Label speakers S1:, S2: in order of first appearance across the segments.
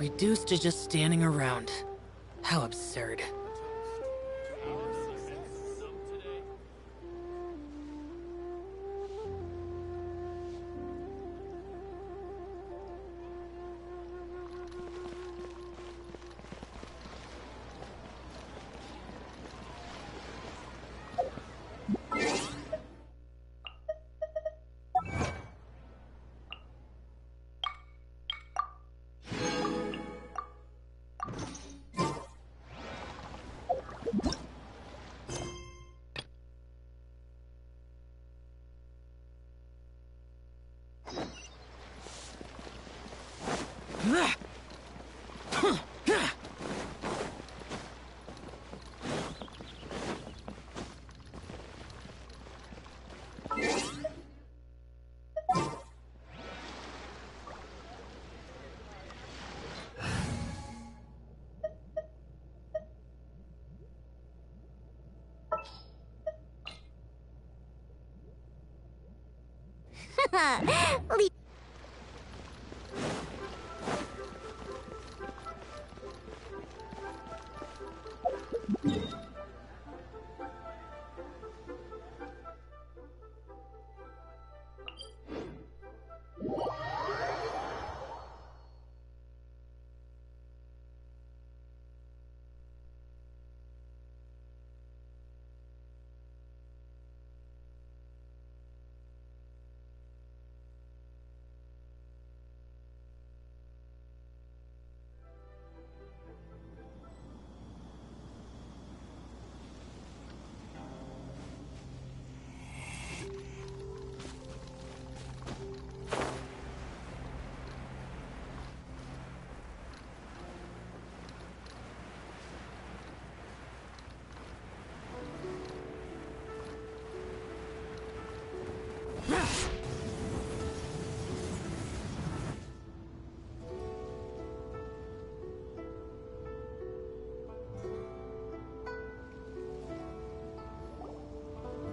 S1: Reduced to just standing around. How absurd.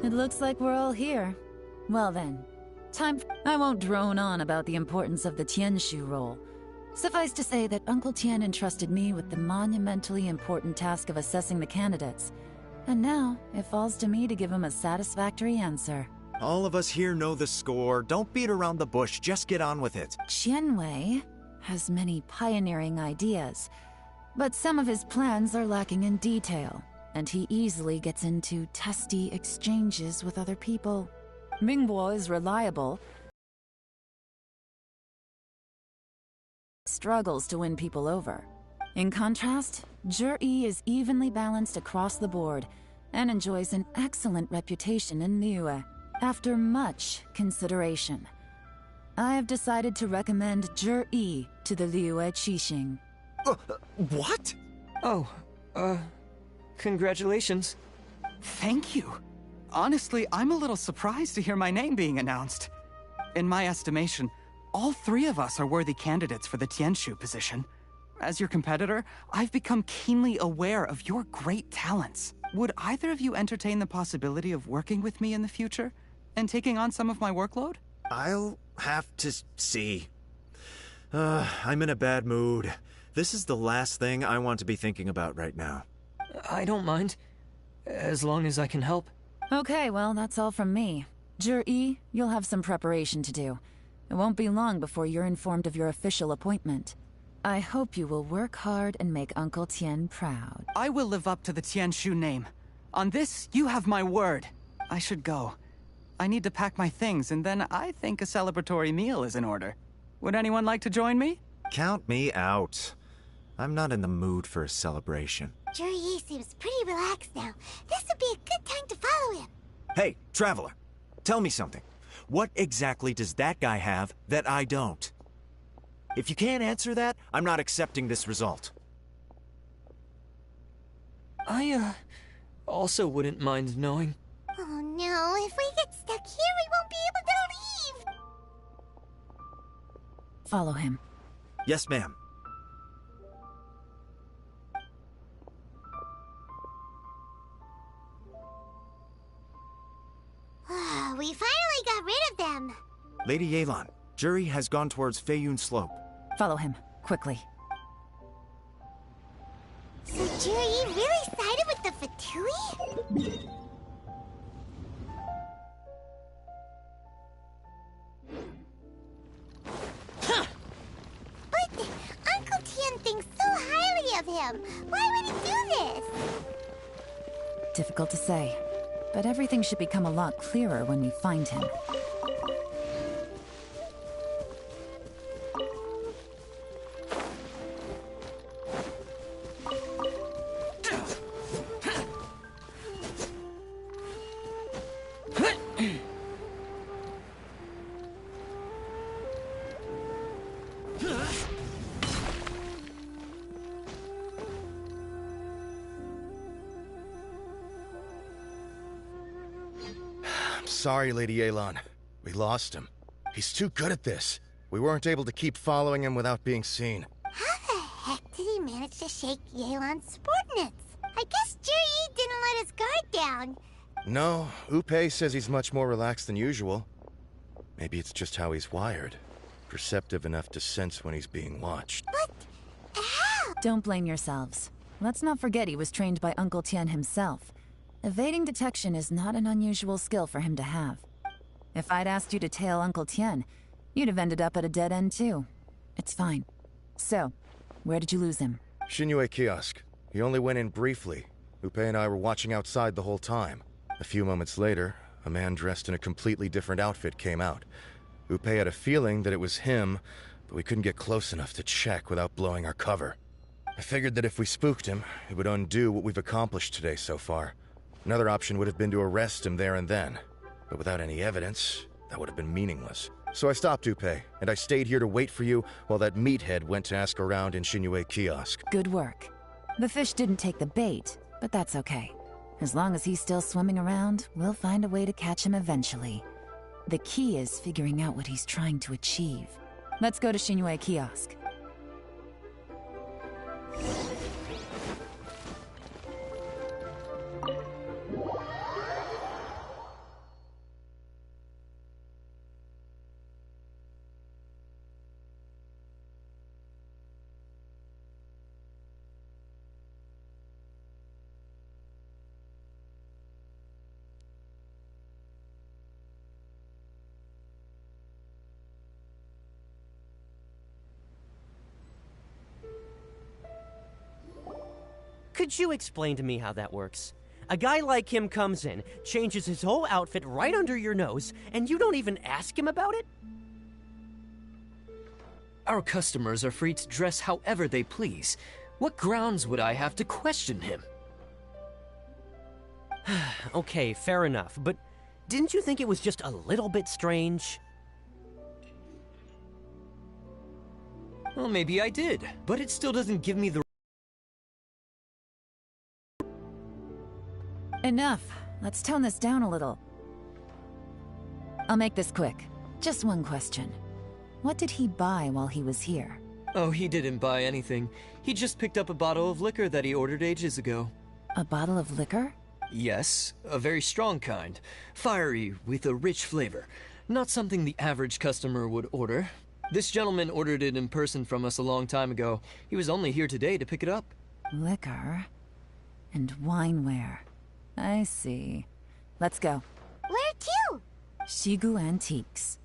S2: It looks like we're all here. Well then, I won't drone on about the importance of the Tianshu role. Suffice to say that Uncle Tian entrusted me with the monumentally important task of assessing the candidates. And now, it falls to me to give him a satisfactory answer.
S3: All of us here know the score. Don't beat around the bush, just get on with it.
S2: Qianwei has many pioneering ideas, but some of his plans are lacking in detail, and he easily gets into testy exchanges with other people. Mingbo is reliable, struggles to win people over. In contrast, Zhi is evenly balanced across the board and enjoys an excellent reputation in Liyue. After much consideration, I have decided to recommend Zhi to the Liyue Qixing.
S3: What?
S4: Oh, congratulations.
S5: Thank you. Honestly, I'm a little surprised to hear my name being announced. In my estimation, all three of us are worthy candidates for the Tianshu position. As your competitor, I've become keenly aware of your great talents. Would either of you entertain the possibility of working with me in the future and taking on some of my workload?
S3: I'll have to see. I'm in a bad mood. This is the last thing I want to be thinking about right now.
S4: I don't mind, as long as I can help.
S2: Okay, well, that's all from me. Zhi, you'll have some preparation to do. It won't be long before you're informed of your official appointment. I hope you will work hard and make Uncle Tian proud.
S5: I will live up to the Tianshu name. On this, you have my word. I should go. I need to pack my things, and then I think a celebratory meal is in order. Would anyone like to join me?
S3: Count me out. I'm not in the mood for a celebration.
S6: Zhi seems pretty relaxed now. This would be a good time to follow him.
S3: Hey, Traveler, tell me something. What exactly does that guy have that I don't? If you can't answer that, I'm not accepting this result.
S4: I, also wouldn't mind knowing.
S6: Oh no, if we get stuck here, we won't be able to leave!
S2: Follow him.
S3: Yes, ma'am.
S6: We finally got rid of them.
S3: Lady Yelan, Zhi has gone towards Feiyun Slope.
S2: Follow him, quickly.
S6: Jury really sided with the Fatui? But Uncle Tien thinks so highly of him. Why would he do this?
S2: Difficult to say, but everything should become a lot clearer when we find him.
S7: Sorry, Lady Yelan. We lost him. He's too good at this. We weren't able to keep following him without being seen.
S6: How the heck did he manage to shake Yelan's subordinates? I guess Jiri didn't let his guard down.
S7: No, Upe says he's much more relaxed than usual. Maybe it's just how he's wired. Perceptive enough to sense when he's being watched.
S6: But how?
S2: Don't blame yourselves. Let's not forget he was trained by Uncle Tien himself. Evading detection is not an unusual skill for him to have. If I'd asked you to tail Uncle Tien, you'd have ended up at a dead end too. It's fine. So, where did you lose him?
S7: Shinue Kiosk. He only went in briefly. Upe and I were watching outside the whole time. A few moments later, a man dressed in a completely different outfit came out. Upe had a feeling that it was him, but we couldn't get close enough to check without blowing our cover. I figured that if we spooked him, it would undo what we've accomplished today so far. Another option would have been to arrest him there and then, but without any evidence, that would have been meaningless. So I stopped Upe, and I stayed here to wait for you while that meathead went to ask around in Shinue Kiosk.
S2: Good work. The fish didn't take the bait, but that's okay. As long as he's still swimming around, we'll find a way to catch him eventually. The key is figuring out what he's trying to achieve. Let's go to Shinue Kiosk.
S8: Could you explain to me how that works? A guy like him comes in, changes his whole outfit right under your nose, and you don't even ask him about it?
S4: Our customers are free to dress however they please. What grounds would I have to question him?
S8: Okay, fair enough, but didn't you think it was just a little bit strange?
S4: Well, maybe I did, but it still doesn't give me the...
S2: Enough. Let's tone this down a little. I'll make this quick. Just one question. What did he buy while he was here?
S4: Oh, he didn't buy anything. He just picked up a bottle of liquor that he ordered ages ago.
S2: A bottle of liquor?
S4: Yes, a very strong kind. Fiery, with a rich flavor. Not something the average customer would order. This gentleman ordered it in person from us a long time ago. He was only here today to pick it up.
S2: Liquor and wineware. I see. Let's go.
S6: Where to?
S2: Shigu Antiques.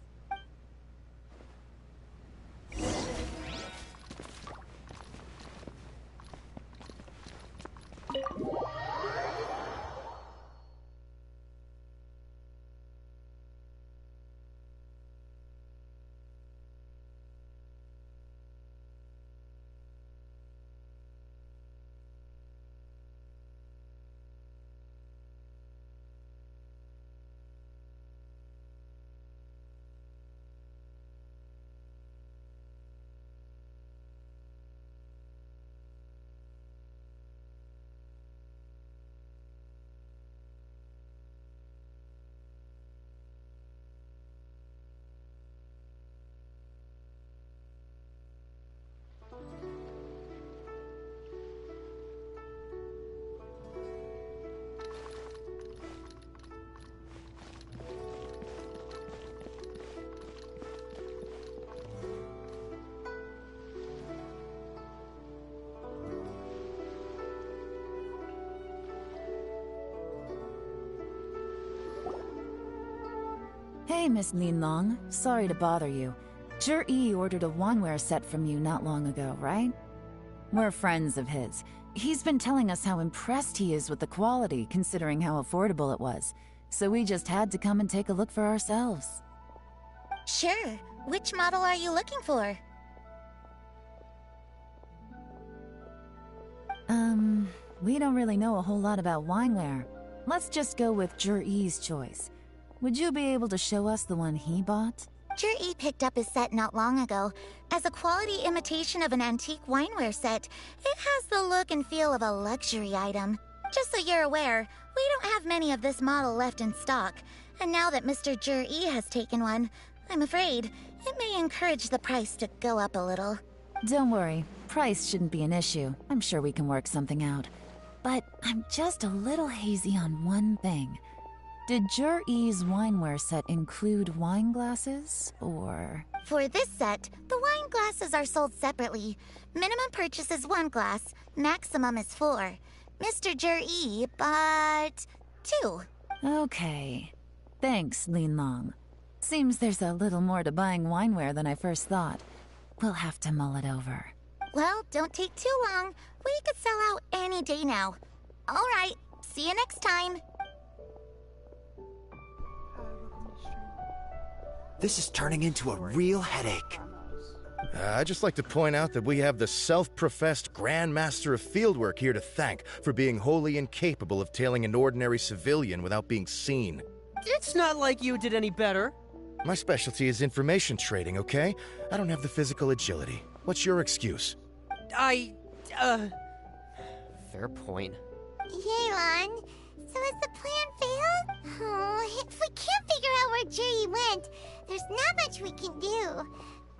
S2: Hey, Miss Linlong. Sorry to bother you. Zhi ordered a wanware set from you not long ago, right? We're friends of his. He's been telling us how impressed he is with the quality, considering how affordable it was. So we just had to come and take a look for ourselves.
S6: Sure. Which model are you looking for?
S2: We don't really know a whole lot about wineware. Let's just go with Zhi's choice. Would you be able to show us the one he bought?
S6: Zhi picked up his set not long ago. As a quality imitation of an antique wineware set, it has the look and feel of a luxury item. Just so you're aware, we don't have many of this model left in stock. And now that Mr. Zhi has taken one, I'm afraid it may encourage the price to go up a little.
S2: Don't worry, price shouldn't be an issue. I'm sure we can work something out. But I'm just a little hazy on one thing. Did Zhi's wineware set include wine glasses, or...?
S6: For this set, the wine glasses are sold separately. Minimum purchase is 1 glass, maximum is 4. Mr. Zhi bought 2.
S2: Okay. Thanks, Linlong. Seems there's a little more to buying wineware than I first thought. We'll have to mull it over.
S6: Well, don't take too long. We could sell out any day now. All right, see you next time.
S3: This is turning into a real headache.
S7: I'd just like to point out that we have the self-professed Grand Master of Fieldwork here to thank for being wholly incapable of tailing an ordinary civilian without being seen.
S8: It's not like you did any better.
S7: My specialty is information trading, okay? I don't have the physical agility. What's your excuse?
S8: Fair point.
S6: Yelan, so has the plan failed? Oh, if we can't figure out where Zhi went, there's not much we can do.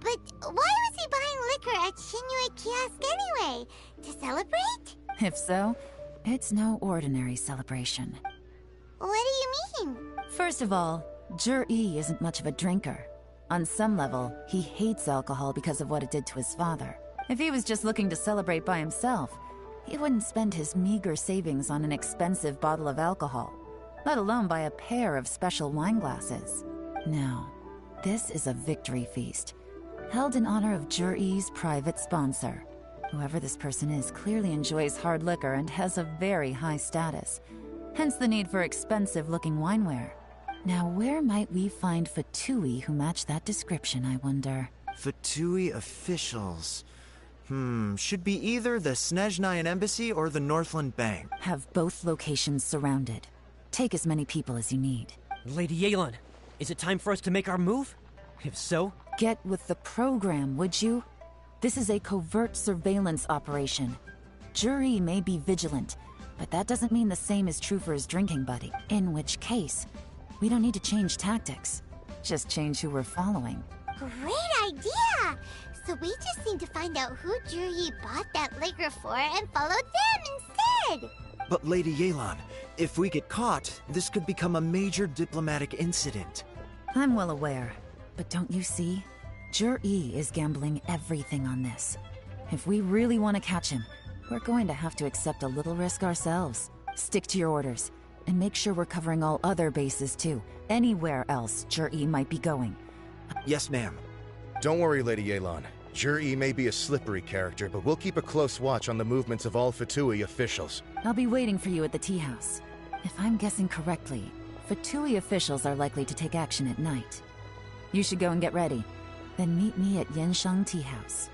S6: But why was he buying liquor at Shinue Kiosk anyway? To celebrate?
S2: If so, it's no ordinary celebration.
S6: What do you mean?
S2: First of all, Zhi isn't much of a drinker. On some level, he hates alcohol because of what it did to his father. If he was just looking to celebrate by himself, he wouldn't spend his meager savings on an expensive bottle of alcohol, let alone buy a pair of special wine glasses. No, this is a victory feast, held in honor of Zhi's private sponsor. Whoever this person is clearly enjoys hard liquor and has a very high status, hence the need for expensive-looking wineware. Now, where might we find Fatui who match that description, I wonder?
S3: Fatui officials. Should be either the Snezhnayan Embassy or the Northland Bank.
S2: Have both locations surrounded. Take as many people as you need.
S8: Lady Yelan, is it time for us to make our move? If so...
S2: Get with the program, would you? This is a covert surveillance operation. Zhi may be vigilant, but that doesn't mean the same is true for his drinking buddy. In which case, we don't need to change tactics. Just change who we're following.
S6: Great idea! So we just need to find out who Zhi bought that liquor for and follow them instead!
S3: But Lady Yelan, if we get caught, this could become a major diplomatic incident.
S2: I'm well aware, but don't you see? Zhi is gambling everything on this. If we really want to catch him, we're going to have to accept a little risk ourselves. Stick to your orders, and make sure we're covering all other bases too. Anywhere else Zhi might be going.
S3: Yes, ma'am.
S7: Don't worry, Lady Yelan. Zhi may be a slippery character, but we'll keep a close watch on the movements of all Fatui officials.
S2: I'll be waiting for you at the tea house. If I'm guessing correctly, Fatui officials are likely to take action at night. You should go and get ready. Then meet me at Yansheng Tea House.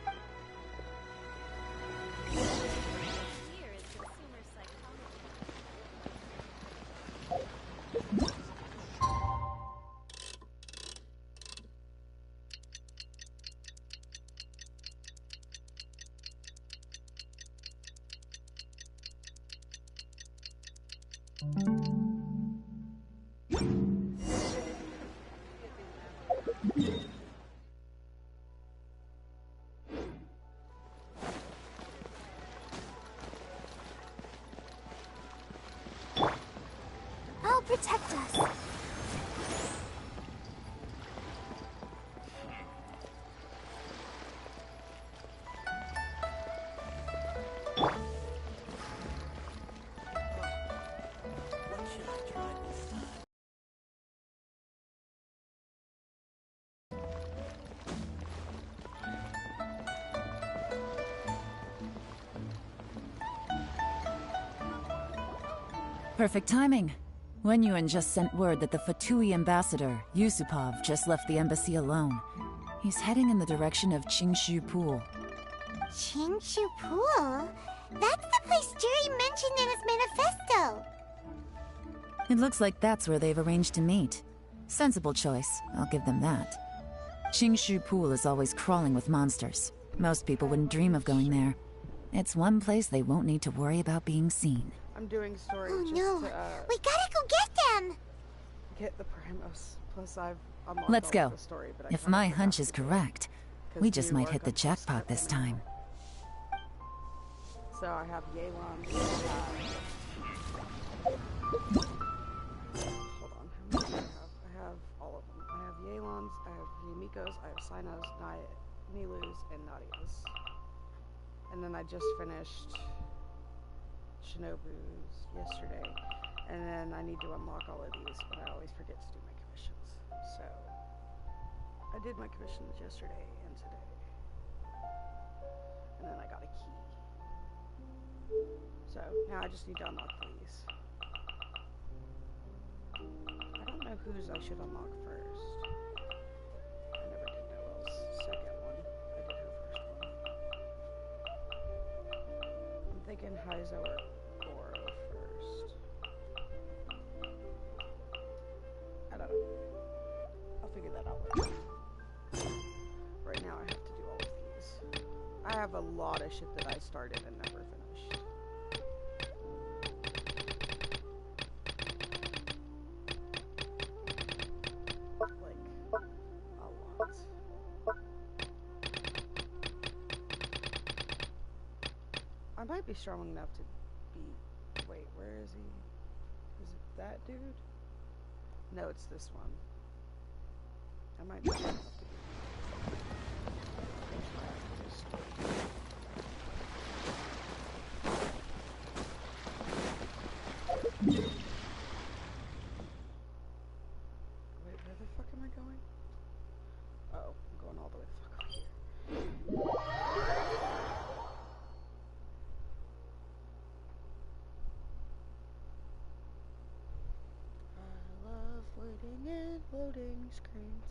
S6: I'll protect us.
S2: Perfect timing. Wenyuan just sent word that the Fatui ambassador, Yusupov, just left the embassy alone. He's heading in the direction of Qingshu Pool.
S6: Qingshu Pool? That's the place Jerry mentioned in his manifesto.
S2: It looks like that's where they've arranged to meet. Sensible choice, I'll give them that. Qingshu Pool is always crawling with monsters. Most people wouldn't dream of going there. It's one place they won't need to worry about being seen.
S9: I'm doing story
S6: Oh
S9: just
S6: no,
S9: to
S6: we gotta go get them!
S9: get the Primos. Plus I've unlocked
S2: Let's
S9: all of
S2: go.
S9: the story, but I
S2: If
S9: kinda
S2: my
S9: forgot
S2: hunch
S9: to
S2: is
S9: do it,
S2: correct,
S9: 'cause
S2: we just
S9: you
S2: might
S9: work
S2: hit the
S9: on
S2: jackpot this
S9: script and
S2: time.
S9: So I have Yelan. Hold on. How many do I have? I have all of them. I have Yelan's, I have Yamiko's, I have Sino's, Nilu's, and Nadia's. And then I just finished Shinobu's yesterday. And then I need to unlock all of these, but I always forget to do my commissions. So I did my commissions yesterday and today. And then I got a key. So now I just need to unlock these. I don't know whose I should unlock first. I never did Noel's second one. I did her first one. I'm thinking Heizo or Goro first. I don't know. I'll figure that out later. Right now I have to do all of these. I have a lot of shit that I started and never finished. Like, a lot. I might be strong enough to beat... Wait, where is he? Is it that dude? No, it's this one. I might be strong enough to Wait, where the fuck am I going? Uh-oh, I'm going all the way the fuck over here. I love waiting in loading screens.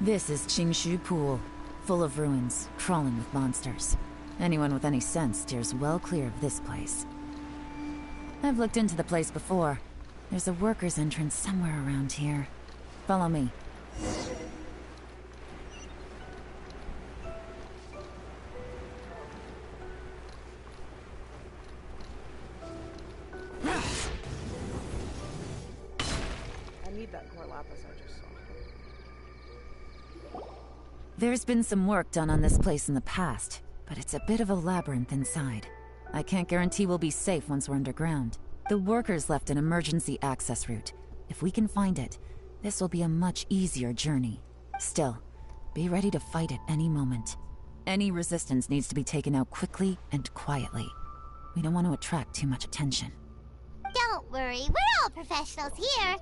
S2: This is Qingshu Pool, full of ruins, crawling with monsters. Anyone with any sense steers well clear of this place. I've looked into the place before. There's a worker's entrance somewhere around here. Follow me.
S9: I need that core lapis I just saw.
S2: There's been some work done on this place in the past, but it's a bit of a labyrinth inside. I can't guarantee we'll be safe once we're underground. The workers left an emergency access route. If we can find it, this will be a much easier journey. Still, be ready to fight at any moment. Any resistance needs to be taken out quickly and quietly. We don't want to attract too much attention.
S6: Don't worry, we're all professionals here.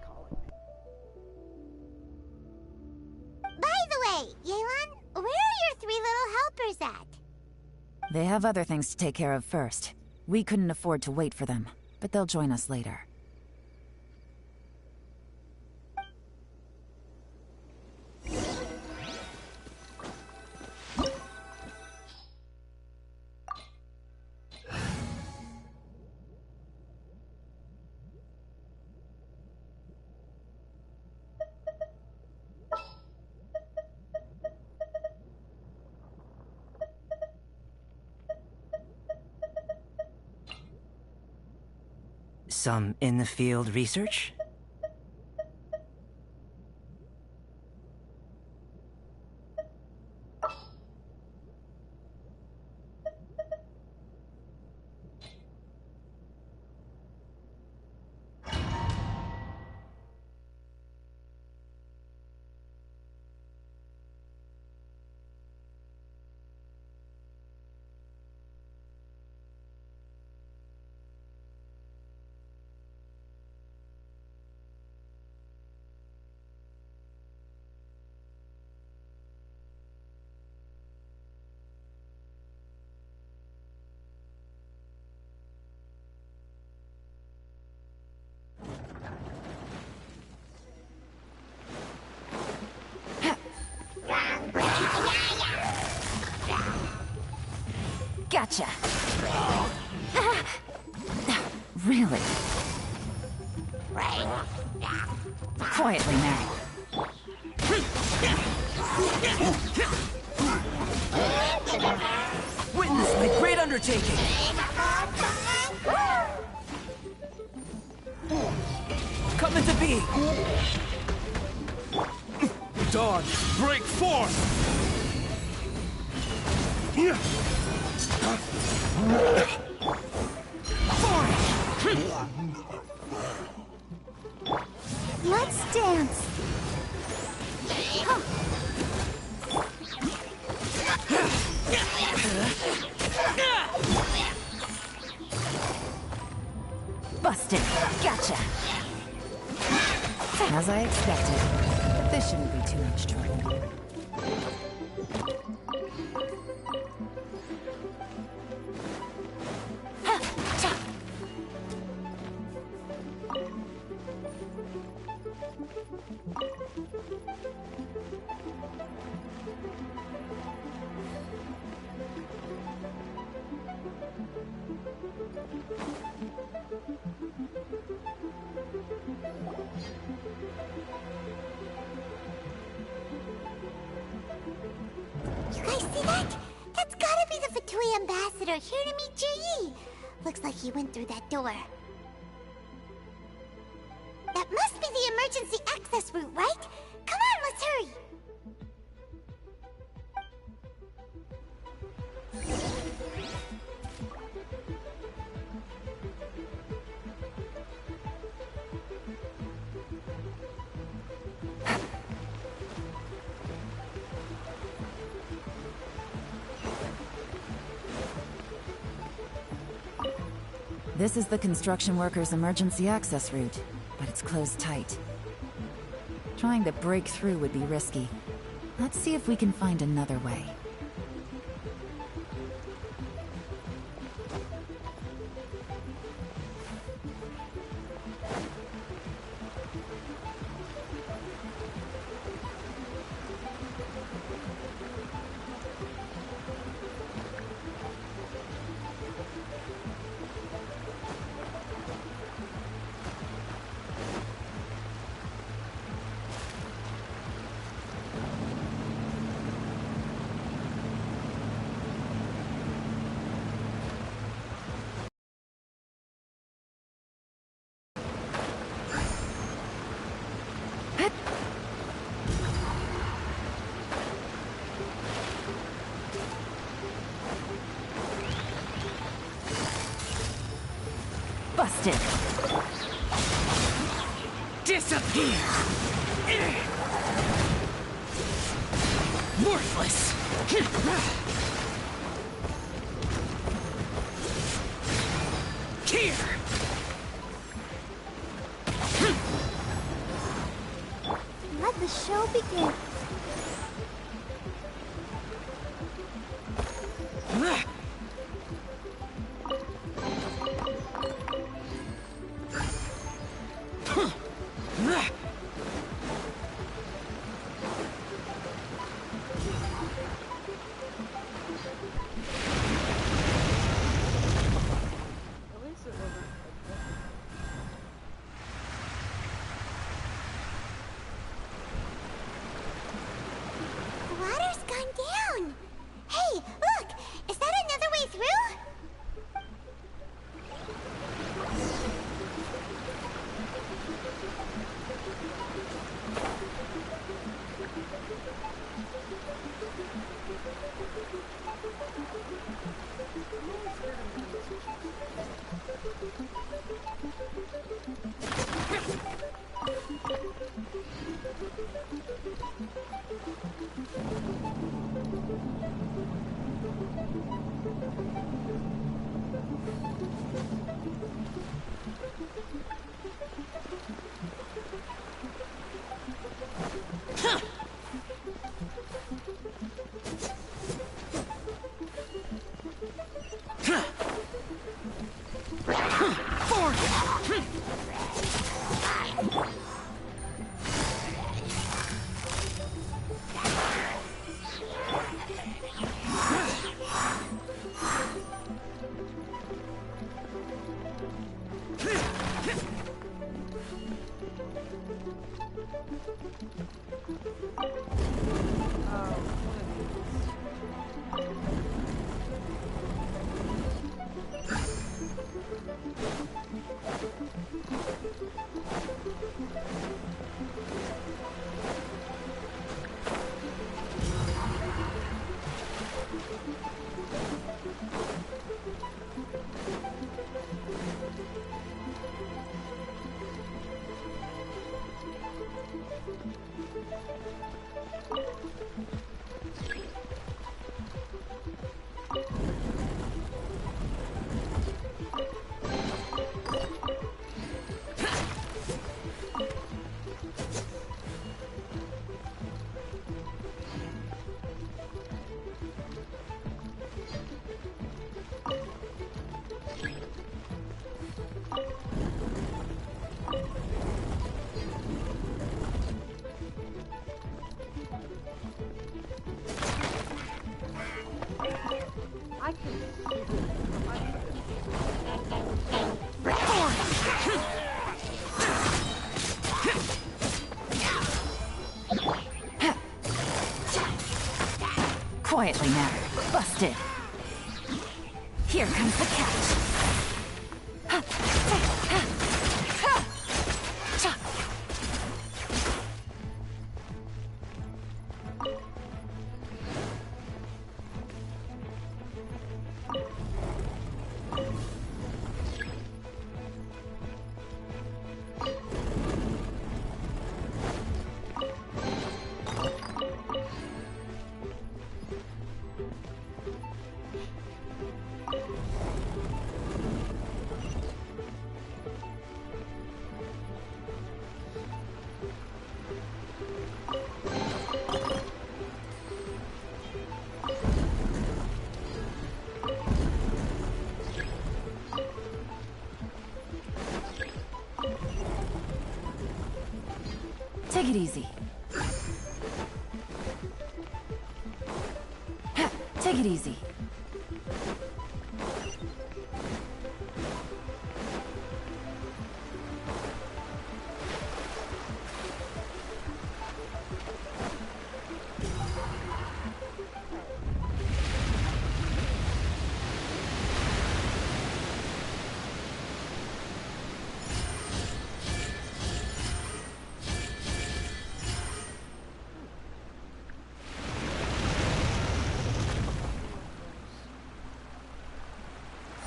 S6: By the way, Yelan, where are your 3 little helpers at?
S2: They have other things to take care of first. We couldn't afford to wait for them, but they'll join us later.
S1: Some in-the-field research?
S2: Really? Quietly now.
S8: Witness my great undertaking! Coming to be!
S10: Dawn, break forth!
S6: Let's dance.
S2: Busted. Gotcha. As I expected. This shouldn't be too much trouble.
S6: You guys see that? That's gotta be the Fatui ambassador here to meet Ji. Looks like he went through that door. That must be the emergency access route, right? Come on, let's hurry.
S2: This is the construction workers' emergency access route, but it's closed tight. Trying to break through would be risky. Let's see if we can find another way. Busted!
S8: Disappear! Worthless! Here!
S6: Let the show begin.
S9: At least it wasn't like
S6: The water's gone down. Hey, look! Is that
S9: I can.
S2: Quietly now. Busted. Here comes the catch. Take it easy. Take it easy.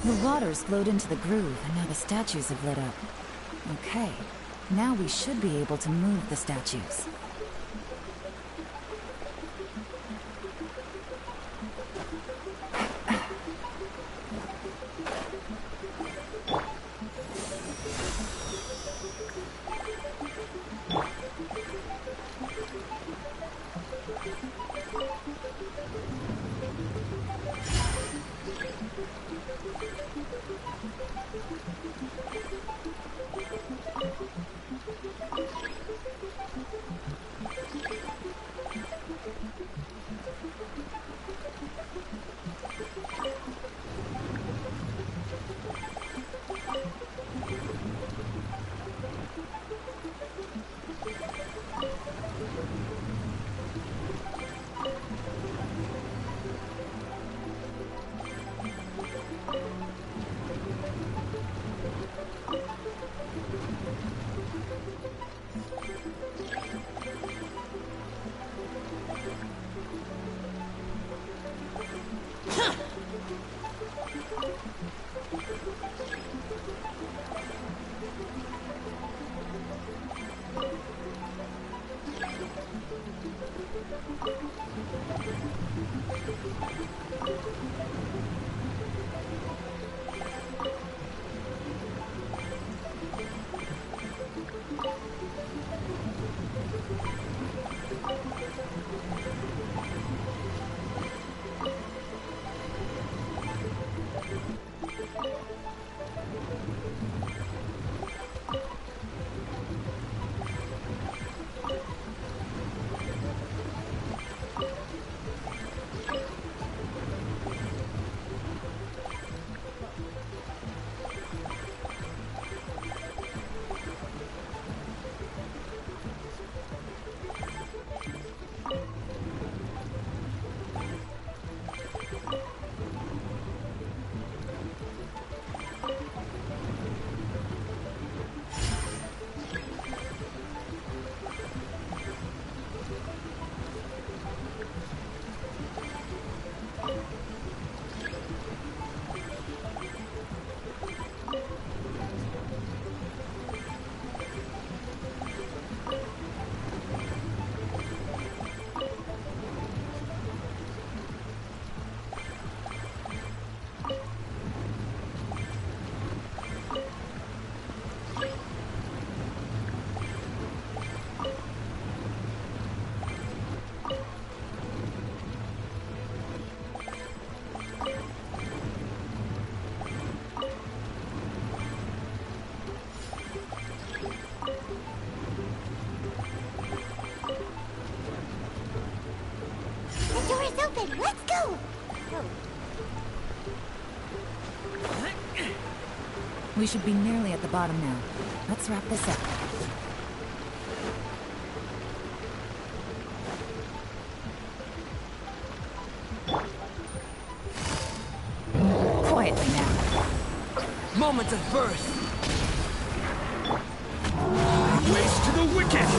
S2: The water's flowed into the groove, and now the statues have lit up. Okay, now we should be able to move the statues.
S6: Then let's go!
S2: We should be nearly at the bottom now. Let's wrap this up. Quietly now.
S10: Moment of birth. Waste to the wicked.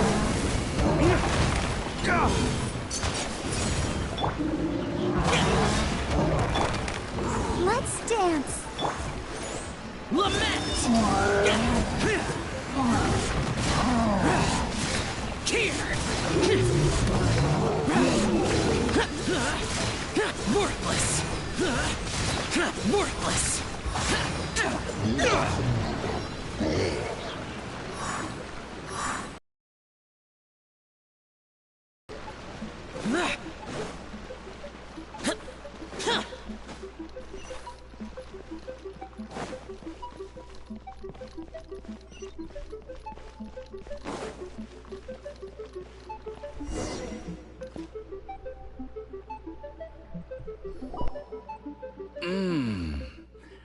S6: Let's dance!
S10: Lament! Here! Worthless! Worthless!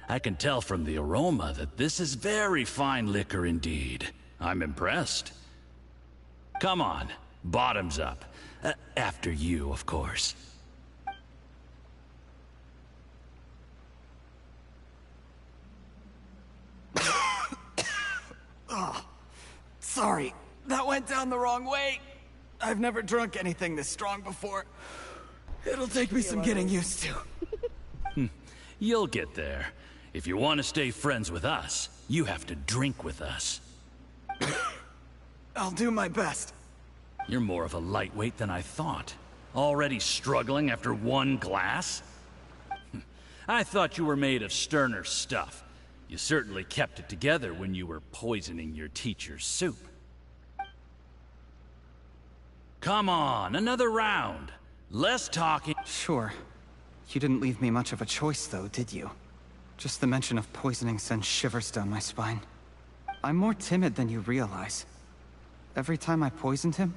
S11: I can tell from the aroma that this is very fine liquor indeed. I'm impressed. Come on, bottoms up. After you, of course.
S5: Oh, sorry. That went down the wrong way. I've never drunk anything this strong before. It'll take me some getting used to.
S11: You'll get there. If you want to stay friends with us, you have to drink with us.
S5: I'll do my best.
S11: You're more of a lightweight than I thought. Already struggling after one glass? I thought you were made of sterner stuff. You certainly kept it together when you were poisoning your teacher's soup. Come on, another round. Less talking.
S5: Sure. You didn't leave me much of a choice, though, did you? Just the mention of poisoning sends shivers down my spine. I'm more timid than you realize. Every time I poisoned him,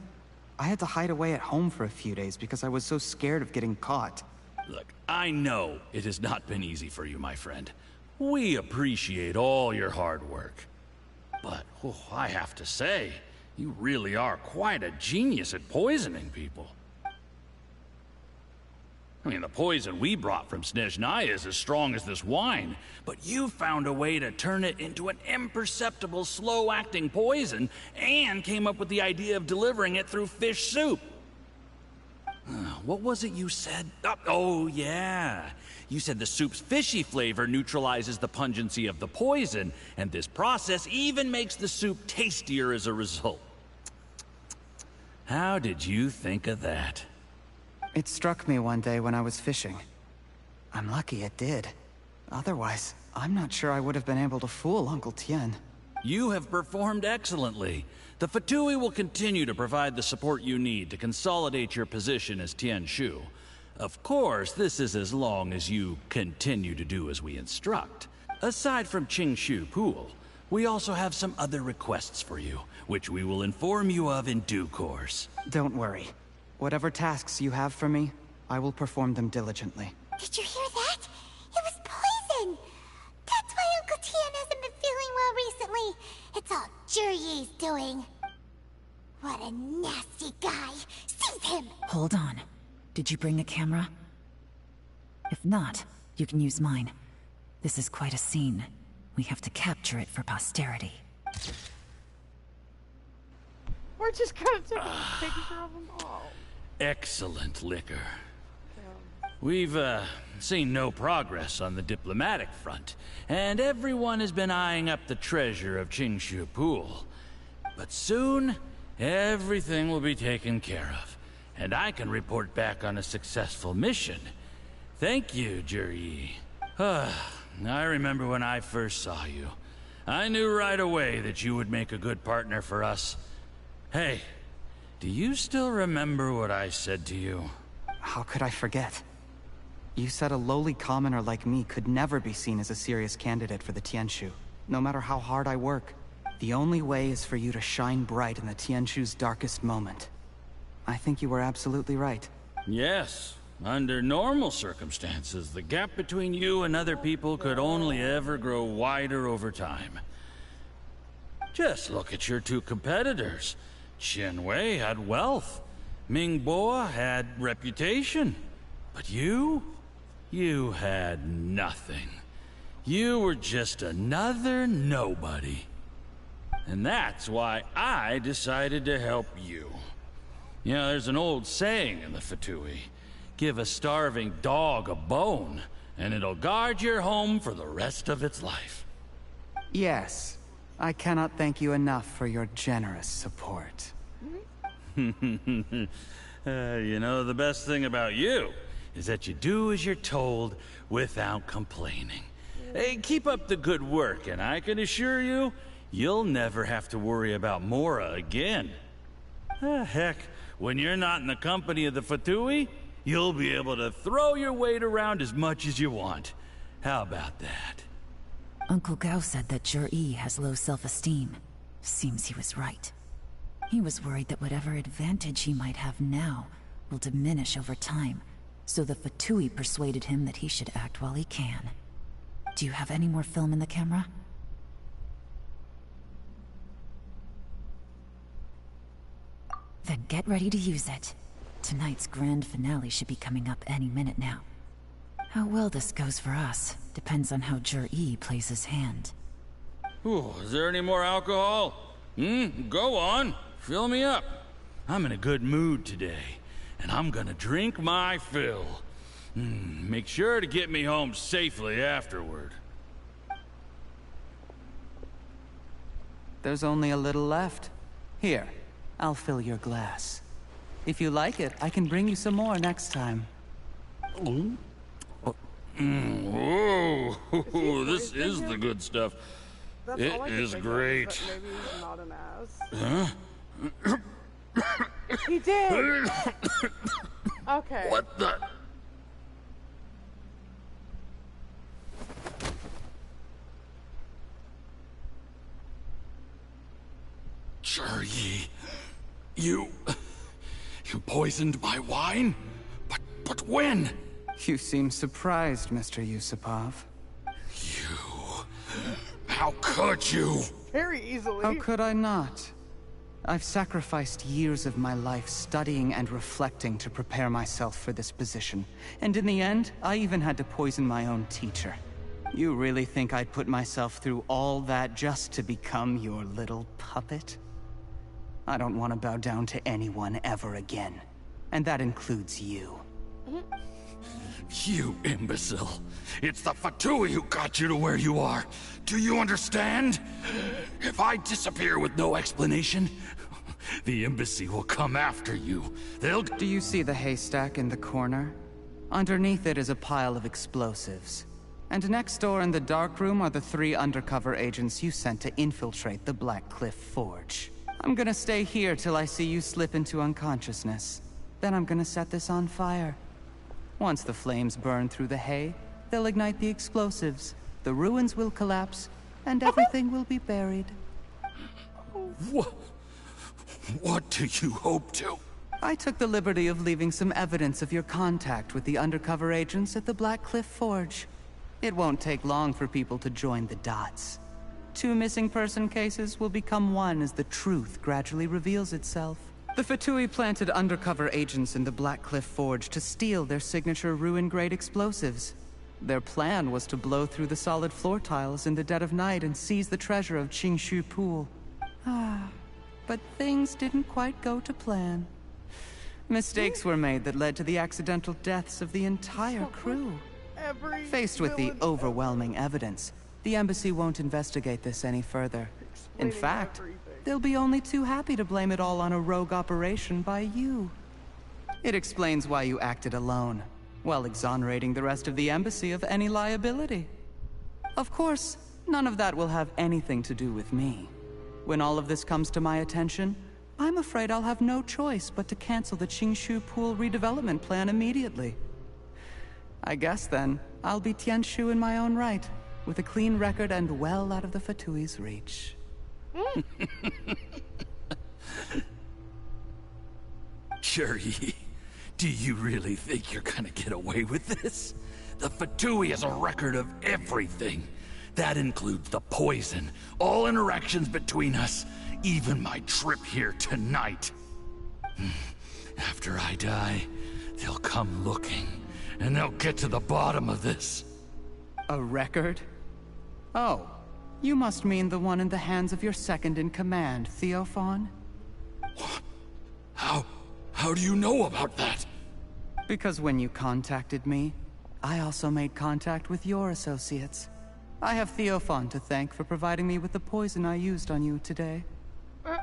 S5: I had to hide away at home for a few days because I was so scared of getting caught.
S11: Look, I know it has not been easy for you, my friend. We appreciate all your hard work. But, I have to say, you really are quite a genius at poisoning people. I mean, the poison we brought from Snezhnaya is as strong as this wine, but you found a way to turn it into an imperceptible, slow-acting poison, and came up with the idea of delivering it through fish soup. What was it you said? Oh, yeah. You said the soup's fishy flavor neutralizes the pungency of the poison, and this process even makes the soup tastier as a result. How did you think of that?
S5: It struck me one day when I was fishing. I'm lucky it did. Otherwise, I'm not sure I would have been able to fool Uncle Tien.
S11: You have performed excellently. The Fatui will continue to provide the support you need to consolidate your position as Tien Shu. Of course, this is as long as you continue to do as we instruct. Aside from Qingshu Pool, we also have some other requests for you, which we will inform you of in due course.
S5: Don't worry. Whatever tasks you have for me, I will perform them diligently.
S6: Did you hear that? It was poison! That's why Uncle Tien hasn't been feeling well recently. It's all Jurye's doing. What a nasty guy. Seize him!
S2: Hold on. Did you bring a camera? If not, you can use mine. This is quite a scene. We have to capture it for posterity.
S9: We're just gonna take care of them all.
S11: Excellent liquor. We've, seen no progress on the diplomatic front, and everyone has been eyeing up the treasure of Qingshu Pool. But soon, everything will be taken care of, and I can report back on a successful mission. Thank you, Jurye. I remember when I first saw you. I knew right away that you would make a good partner for us. Hey, do you still remember what I said to you?
S5: How could I forget? You said a lowly commoner like me could never be seen as a serious candidate for the Tianshu, no matter how hard I work. The only way is for you to shine bright in the Tianshu's darkest moment. I think you were absolutely right.
S11: Yes, Under normal circumstances, the gap between you and other people could only ever grow wider over time. Just look at your two competitors. Chen Wei had wealth. Ming Boa had reputation. But you had nothing. You were just another nobody. And that's why I decided to help you. You know, there's an old saying in the Fatui. Give a starving dog a bone, and it'll guard your home for the rest of its life.
S5: Yes. I cannot thank you enough for your generous support.
S11: You know, the best thing about you is that you do as you're told without complaining. Hey, keep up the good work, and I can assure you, you'll never have to worry about Mora again. Heck, when you're not in the company of the Fatui, you'll be able to throw your weight around as much as you want. How about that?
S2: Uncle Gao said that Jur-E has low self-esteem. Seems he was right. He was worried that whatever advantage he might have now will diminish over time, so the Fatui persuaded him that he should act while he can. Do you have any more film in the camera? Then get ready to use it. Tonight's grand finale should be coming up any minute now. How well this goes for us depends on how Jur-E plays his hand.
S11: Ooh, is there any more alcohol? Go on. Fill me up. I'm in a good mood today, and I'm gonna drink my fill. Make sure to get me home safely afterward.
S5: There's only a little left. Here, I'll fill your glass. If you like it, I can bring you some more next time.
S11: Whoa, this is the good stuff.
S9: That's
S11: It
S9: all I
S11: is
S9: could think of,
S11: great.
S9: that maybe he's not an ass.
S11: Huh?
S9: He did! Okay.
S11: What the? Jur-E, you poisoned my wine? But when?
S5: You seem surprised, Mr. Yusupov.
S11: How could you?
S9: Very easily.
S5: How could I not? I've sacrificed years of my life studying and reflecting to prepare myself for this position. And in the end, I even had to poison my own teacher. You really think I'd put myself through all that just to become your little puppet? I don't want to bow down to anyone ever again. And that includes you.
S11: You imbecile. It's the Fatui who got you to where you are. Do you understand? If I disappear with no explanation, the embassy will come after you. They'll...
S5: Do you see the haystack in the corner? Underneath it is a pile of explosives. And next door in the dark room are the 3 undercover agents you sent to infiltrate the Black Cliff Forge. I'm gonna stay here till I see you slip into unconsciousness. Then I'm gonna set this on fire. Once the flames burn through the hay, they'll ignite the explosives. The ruins will collapse, and everything will be buried.
S11: What do you hope to?
S5: I took the liberty of leaving some evidence of your contact with the undercover agents at the Black Cliff Forge. It won't take long for people to join the dots. 2 missing person cases will become one as the truth gradually reveals itself. The Fatui planted undercover agents in the Black Cliff Forge to steal their signature ruin-grade explosives. Their plan was to blow through the solid floor tiles in the dead of night and seize the treasure of Qingshu Pool. But things didn't quite go to plan. Mistakes were made that led to the accidental deaths of the entire crew. Faced with the overwhelming evidence, the embassy won't investigate this any further. In fact, they'll be only too happy to blame it all on a rogue operation by you. It explains why you acted alone, while exonerating the rest of the embassy of any liability. Of course, none of that will have anything to do with me. When all of this comes to my attention, I'm afraid I'll have no choice but to cancel the Qingshu Pool redevelopment plan immediately. I guess then, I'll be Tianshu in my own right, with a clean record and well out of the Fatui's reach.
S11: Jur-E, Do you really think you're gonna get away with this? The Fatui has a record of everything. That includes the poison, all interactions between us, even my trip here tonight. After I die, they'll come looking, and they'll get to the bottom of this.
S5: A record? Oh, you must mean the one in the hands of your second-in-command, Theophan?
S11: How do you know about that?
S5: Because when you contacted me, I also made contact with your associates. I have Theophan to thank for providing me with the poison I used on you today.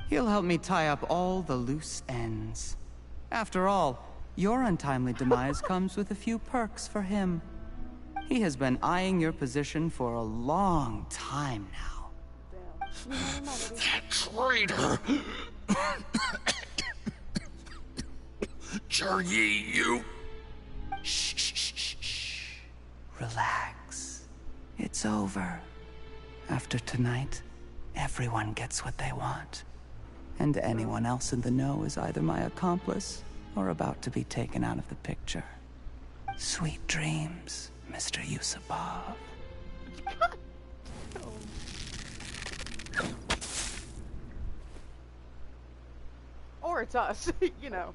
S5: He'll help me tie up all the loose ends. After all, your untimely demise comes with a few perks for him. He has been eyeing your position for a long time now.
S11: That traitor! Yi, you...
S5: Shh. Relax. It's over. After tonight, everyone gets what they want. And anyone else in the know is either my accomplice or about to be taken out of the picture. Sweet dreams, Mr. Yusupov.
S9: Or it's us, you know.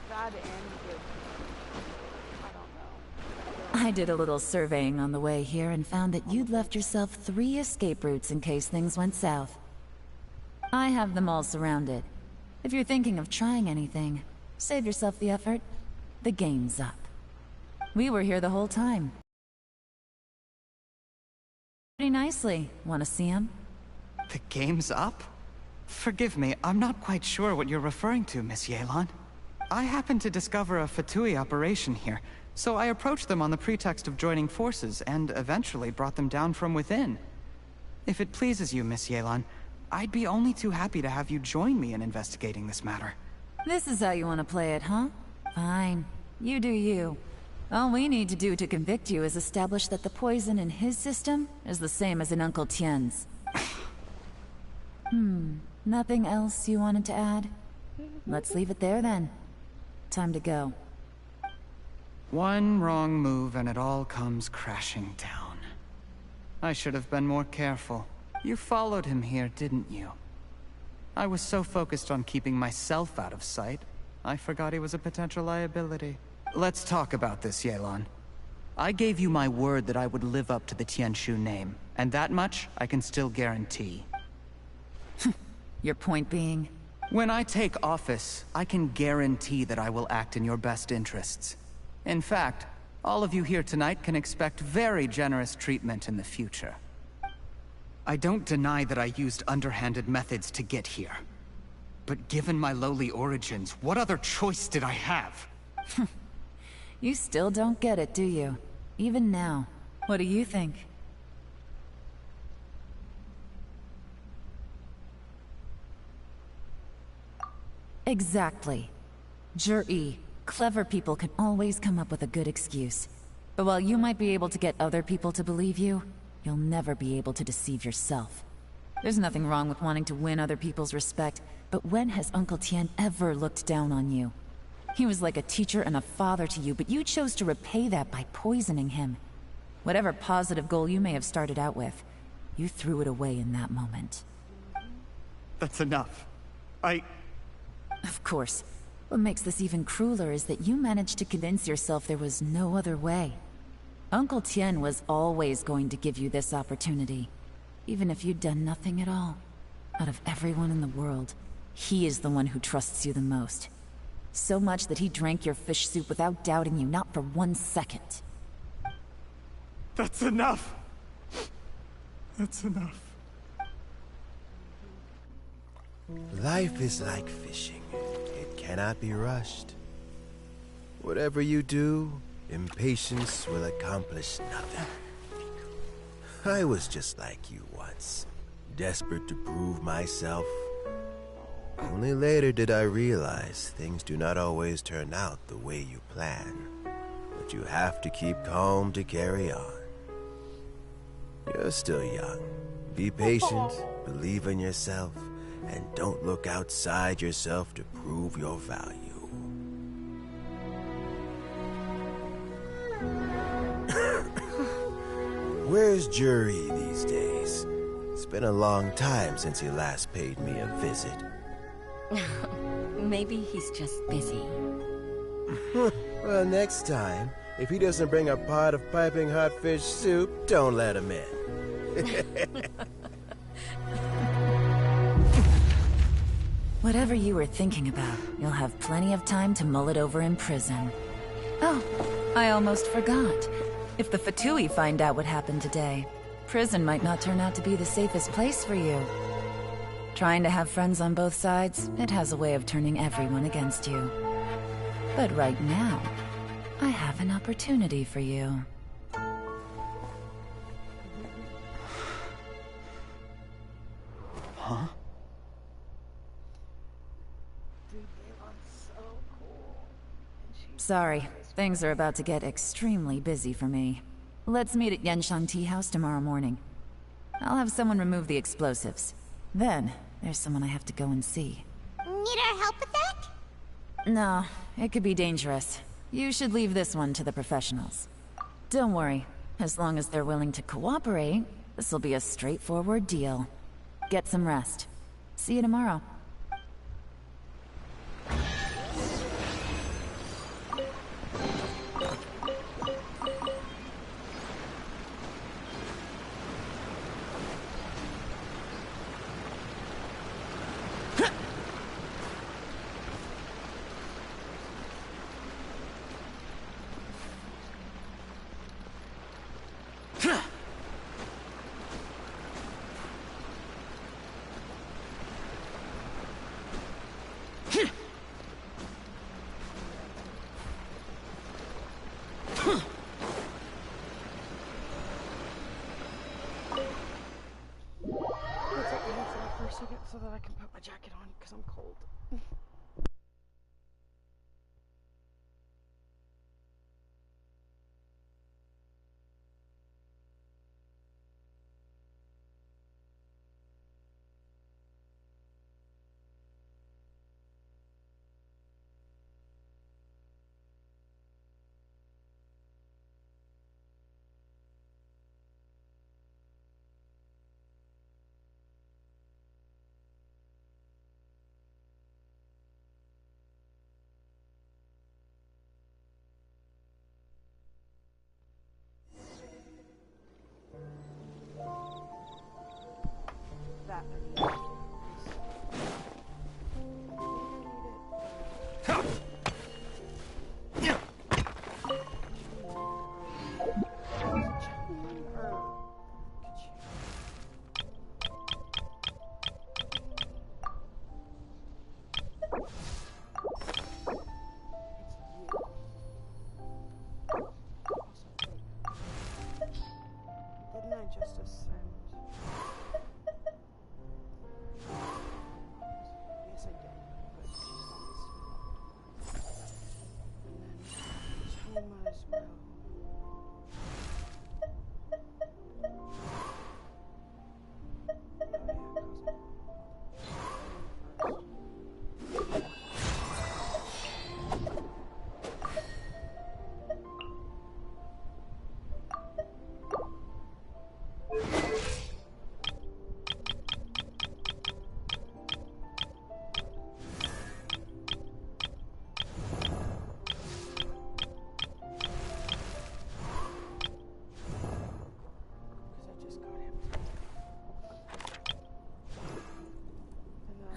S9: Bad and good. I don't know.
S2: I did a little surveying on the way here and found that you'd left yourself 3 escape routes in case things went south. I have them all surrounded. If you're thinking of trying anything, save yourself the effort. The game's up. We were here the whole time. Pretty nicely. Want to see him?
S5: The game's up? Forgive me, I'm not quite sure what you're referring to, Miss Yelan. I happened to discover a Fatui operation here, so I approached them on the pretext of joining forces and eventually brought them down from within. If it pleases you, Miss Yelan, I'd be only too happy to have you join me in investigating this matter.
S2: This is how you want to play it, huh? Fine. You do you. All we need to do to convict you is establish that the poison in his system is the same as in Uncle Tien's. Nothing else you wanted to add? Let's leave it there then. Time to go.
S5: One wrong move and it all comes crashing down. I should have been more careful. You followed him here, didn't you? I was so focused on keeping myself out of sight, I forgot he was a potential liability. Let's talk about this, Yelan. I gave you my word that I would live up to the Tianshu name, and that much I can still guarantee.
S2: Your point being?
S5: When I take office, I can guarantee that I will act in your best interests. In fact, all of you here tonight can expect very generous treatment in the future. I don't deny that I used underhanded methods to get here. But given my lowly origins, what other choice did I have?
S2: You still don't get it, do you? Even now. What do you think? Exactly. Jur-E, clever people can always come up with a good excuse. But while you might be able to get other people to believe you, you'll never be able to deceive yourself. There's nothing wrong with wanting to win other people's respect, but when has Uncle Tien ever looked down on you? He was like a teacher and a father to you, but you chose to repay that by poisoning him. Whatever positive goal you may have started out with, you threw it away in that moment.
S5: That's enough.
S2: Of course. What makes this even crueler is that you managed to convince yourself there was no other way. Uncle Tien was always going to give you this opportunity, even if you'd done nothing at all. Out of everyone in the world, he is the one who trusts you the most. So much that he drank your fish soup without doubting you, not for 1 second.
S5: That's enough! That's enough.
S12: Life is like fishing. It cannot be rushed. Whatever you do, impatience will accomplish nothing. I was just like you once, desperate to prove myself. Only later did I realize things do not always turn out the way you plan. But you have to keep calm to carry on. You're still young. Be patient, believe in yourself, and don't look outside yourself to prove your value. Where's Jury these days? It's been a long time since he last paid me a visit.
S13: Maybe he's just busy.
S12: Well, next time, if he doesn't bring a pot of piping hot fish soup, don't let him in.
S2: Whatever you were thinking about, you'll have plenty of time to mull it over in prison. Oh, I almost forgot. If the Fatui find out what happened today, prison might not turn out to be the safest place for you. Trying to have friends on both sides, it has a way of turning everyone against you. But right now, I have an opportunity for you.
S5: Huh?
S2: Sorry, things are about to get extremely busy for me. Let's meet at Genshin Tea House tomorrow morning. I'll have someone remove the explosives. Then, there's someone I have to go and see.
S6: Need our help with that?
S2: No, it could be dangerous. You should leave this one to the professionals. Don't worry. As long as they're willing to cooperate, this'll be a straightforward deal. Get some rest. See you tomorrow.
S9: So that I can put my jacket on because I'm cold. That didn't I just ascend? Yes, I did. But she's not this. And then Toma as well.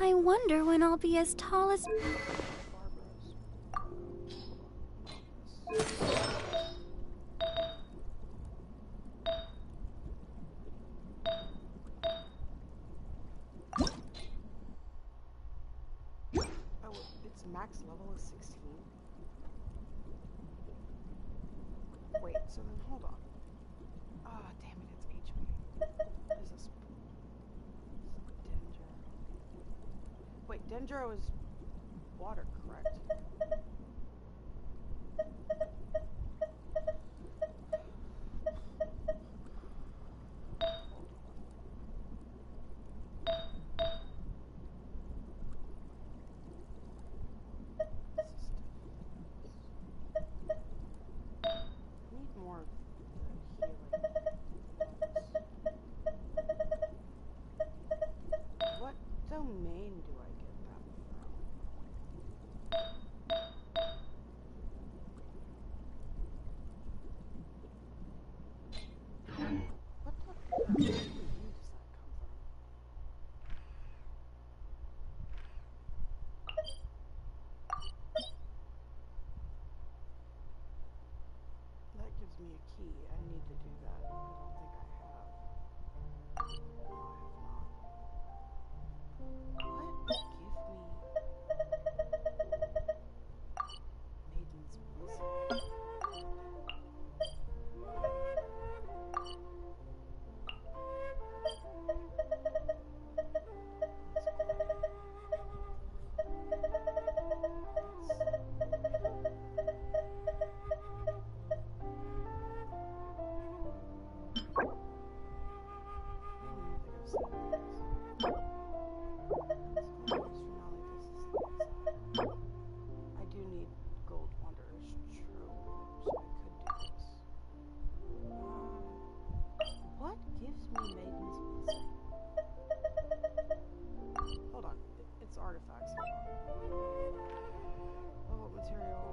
S6: I wonder when I'll be as tall as...
S9: Oh, its max level is 16. Wait, so then hold on. Ah, damn it, it's HP. What is this? Danger. Wait, Dendro is water, correct? Need more of the healing. What domain do I get that from? What the view does that come from? That gives me a key. I need to do that. I don't think I have. No, I have not. What? Give me Maiden's Blessing. I do need gold wanderer's trove, so I could do this. What gives me Maiden's Blessing? Hold on, it's artifacts. Oh, material.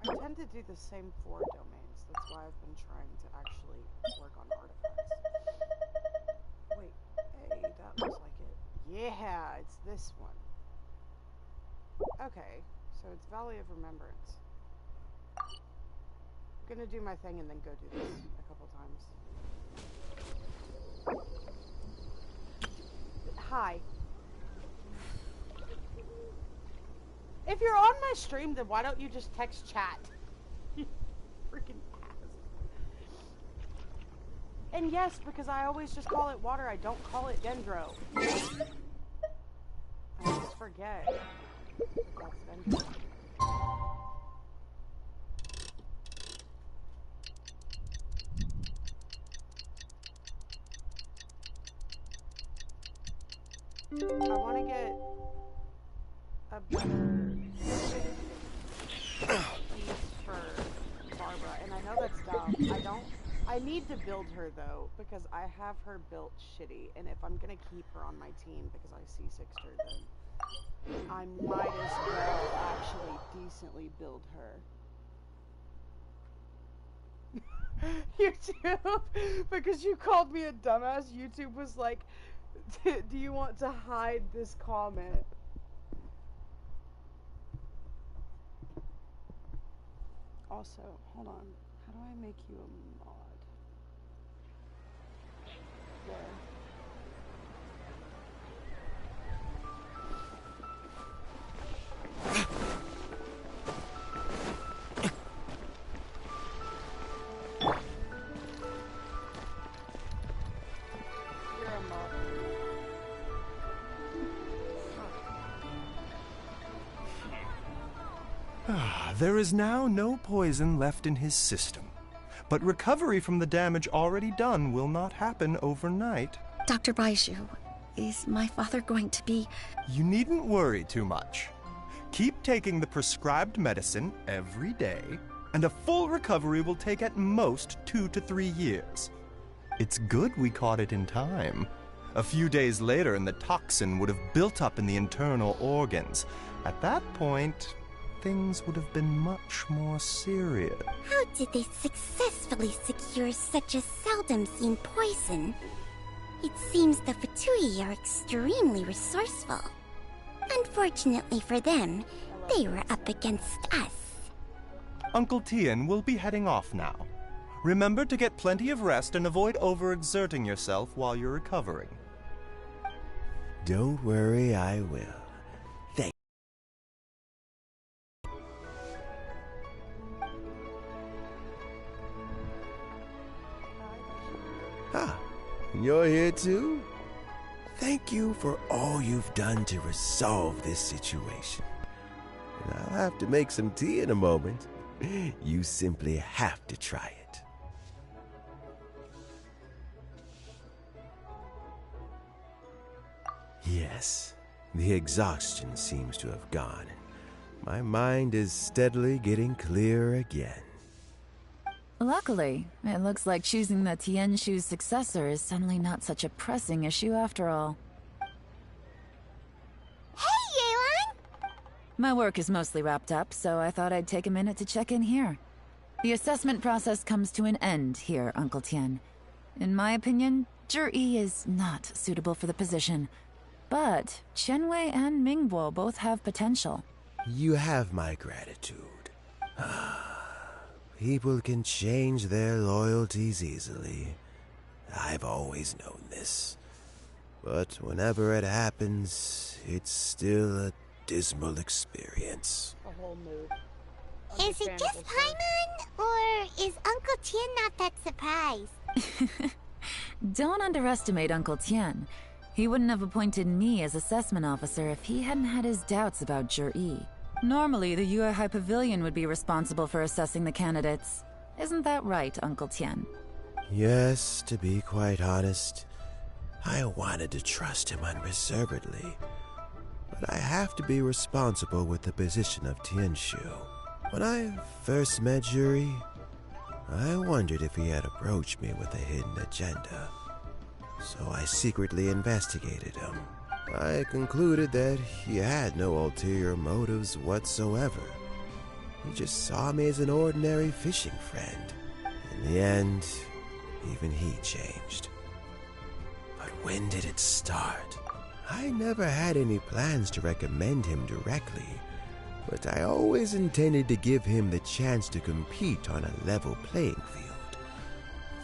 S9: I tend to do the same 4 domains. That's why I've been trying to actually work on artifacts. Wait, hey, that looks like it. Yeah, it's this one. Okay, so it's Valley of Remembrance. I'm gonna do my thing and then go do this a couple times. Hi. If you're on my stream, then why don't you just text chat? You freaking ass. And yes, because I always just call it water, I don't call it dendro. I just forget that that's dendro. I want to get a better piece for Barbara, and I know that's dumb. I need to build her though, because I have her built shitty, and if I'm gonna keep her on my team because I C6'd her, then I might as well actually decently build her. YouTube, because you called me a dumbass, YouTube was like, do you want to hide this comment? Also, hold on. How do I make you a mod? There. You're a mod.
S13: There is now no poison left in his system, but recovery from the damage already done will not happen overnight.
S14: Dr. Baiju, is my father going to be...
S13: You needn't worry too much. Keep taking the prescribed medicine every day, and a full recovery will take at most 2 to 3 years. It's good we caught it in time. A few days later, and the toxin would have built up in the internal organs. At that point, things would have been much more serious.
S14: How did they successfully secure such a seldom-seen poison?
S15: It seems the Fatui are extremely resourceful. Unfortunately for them, they were up against us.
S13: Uncle Tien will be heading off now. Remember to get plenty of rest and avoid overexerting yourself while you're recovering.
S12: Don't worry, I will. Thank Ah, you're here too? Thank you for all you've done to resolve this situation. And I'll have to make some tea in a moment. You simply have to try it. Yes, the exhaustion seems to have gone. My mind is steadily getting clearer again.
S2: Luckily, it looks like choosing the Tianshu's successor is suddenly not such a pressing issue after all.
S6: Hey, Yelan!
S2: My work is mostly wrapped up, so I thought I'd take a minute to check in here. The assessment process comes to an end here, Uncle Tien. In my opinion, Zhi is not suitable for the position. But Qianwei and Mingbo both have potential.
S12: You have my gratitude. People can change their loyalties easily. I've always known this. But whenever it happens, it's still a dismal experience.
S9: A whole mood.
S6: Is it just Paimon, or is Uncle Tien not that surprised?
S2: Don't underestimate Uncle Tien. He wouldn't have appointed me as assessment officer if he hadn't had his doubts about Zhi. Normally, the Yuehai Pavilion would be responsible for assessing the candidates. Isn't that right, Uncle Tien?
S12: Yes, to be quite honest, I wanted to trust him unreservedly. But I have to be responsible with the position of Tianshu. When I first met Zhi, I wondered if he had approached me with a hidden agenda. So I secretly investigated him. I concluded that he had no ulterior motives whatsoever. He just saw me as an ordinary fishing friend. In the end, even he changed. But when did it start? I never had any plans to recommend him directly, but I always intended to give him the chance to compete on a level playing field.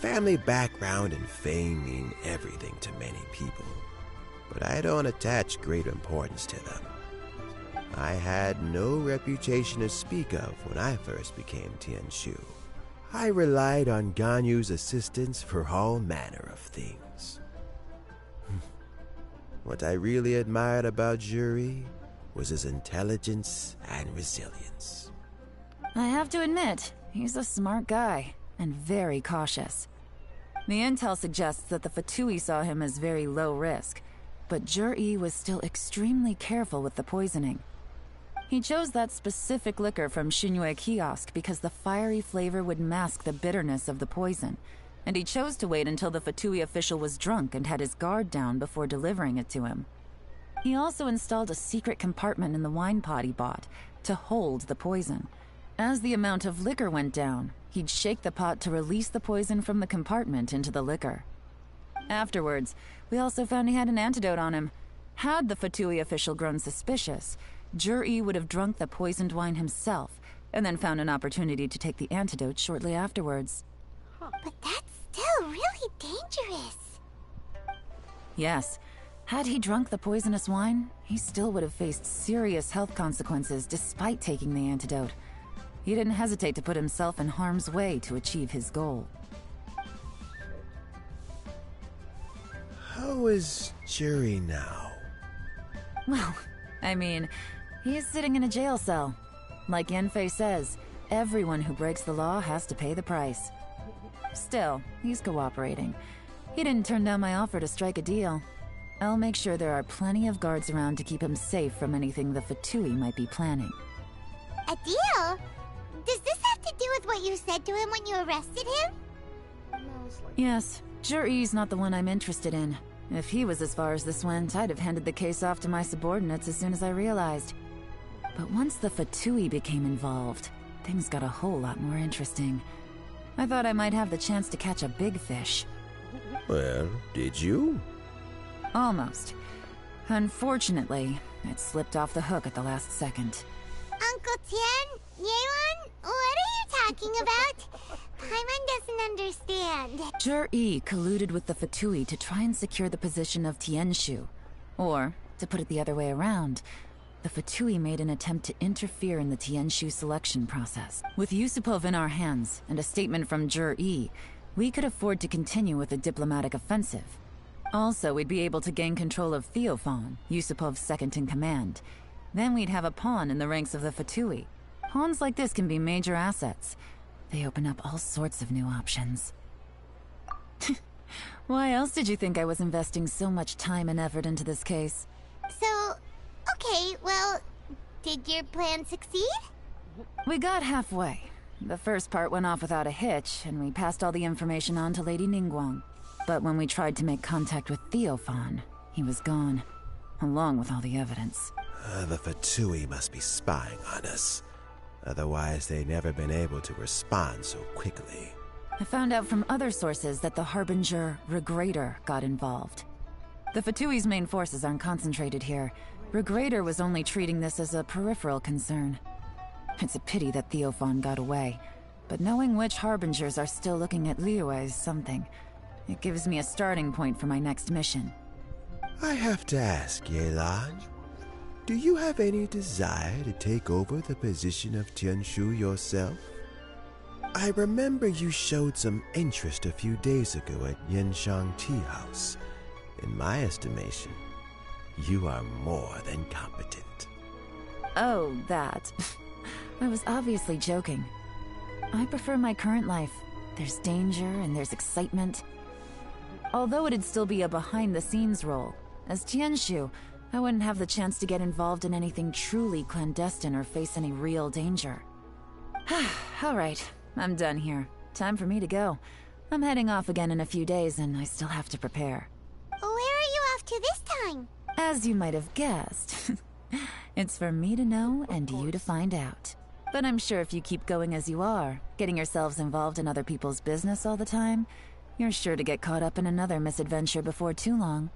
S12: Family background and fame mean everything to many people, but I don't attach great importance to them. I had no reputation to speak of when I first became Tianshu. I relied on Ganyu's assistance for all manner of things. What I really admired about Zhi was his intelligence and resilience.
S2: I have to admit, he's a smart guy, and very cautious. The intel suggests that the Fatui saw him as very low risk, but Zhi was still extremely careful with the poisoning. He chose that specific liquor from Xinyue Kiosk because the fiery flavor would mask the bitterness of the poison, and he chose to wait until the Fatui official was drunk and had his guard down before delivering it to him. He also installed a secret compartment in the wine pot he bought to hold the poison. As the amount of liquor went down, he'd shake the pot to release the poison from the compartment into the liquor. Afterwards, we also found he had an antidote on him. Had the Fatui official grown suspicious, Zhi would have drunk the poisoned wine himself, and then found an opportunity to take the antidote shortly afterwards.
S6: But that's still really dangerous.
S2: Yes. Had he drunk the poisonous wine, he still would have faced serious health consequences despite taking the antidote. He didn't hesitate to put himself in harm's way to achieve his goal.
S12: How is Zhi now?
S2: Well, I mean, he's sitting in a jail cell. Like Yanfei says, everyone who breaks the law has to pay the price. Still, he's cooperating. He didn't turn down my offer to strike a deal. I'll make sure there are plenty of guards around to keep him safe from anything the Fatui might be planning.
S6: A deal? Does this have to do with what you said to him when you arrested him?
S2: Yes, Zhi's not the one I'm interested in. If he was as far as this went, I'd have handed the case off to my subordinates as soon as I realized. But once the Fatui became involved, things got a whole lot more interesting. I thought I might have the chance to catch a big fish.
S12: Well, did you?
S2: Almost. Unfortunately, it slipped off the hook at the last second.
S15: Uncle Tien? Yeon? What are you talking about? Paimon doesn't understand.
S2: Zhi colluded with the Fatui to try and secure the position of Tianshu. Or, to put it the other way around, the Fatui made an attempt to interfere in the Tianshu selection process. With Yusupov in our hands, and a statement from Zhi, we could afford to continue with a diplomatic offensive. Also, we'd be able to gain control of Theophan, Yusupov's second-in-command. Then we'd have a pawn in the ranks of the Fatui. Pawns like this can be major assets. They open up all sorts of new options. Why else did you think I was investing so much time and effort into this case?
S15: So, okay, well, did your plan succeed?
S2: We got halfway. The first part went off without a hitch, and we passed all the information on to Lady Ningguang. But when we tried to make contact with Theophan, he was gone, along with all the evidence.
S12: The Fatui must be spying on us. Otherwise, they'd never been able to respond so quickly.
S2: I found out from other sources that the Harbinger Regrator got involved. The Fatui's main forces aren't concentrated here. Regrator was only treating this as a peripheral concern. It's a pity that Theophan got away, but knowing which Harbingers are still looking at Liyue is something. It gives me a starting point for my next mission.
S12: I have to ask, Yelan, do you have any desire to take over the position of Tianshu yourself? I remember you showed some interest a few days ago at Yenshang Tea House. In my estimation, you are more than competent.
S2: Oh, that. I was obviously joking. I prefer my current life. There's danger and there's excitement. Although it'd still be a behind-the-scenes role, as Tianshu, I wouldn't have the chance to get involved in anything truly clandestine or face any real danger. All right, I'm done here. Time for me to go. I'm heading off again in a few days, and I still have to prepare.
S15: Where are you off to this time?
S2: As you might have guessed, it's for me to know and you to find out. But I'm sure if you keep going as you are, getting yourselves involved in other people's business all the time, you're sure to get caught up in another misadventure before too long.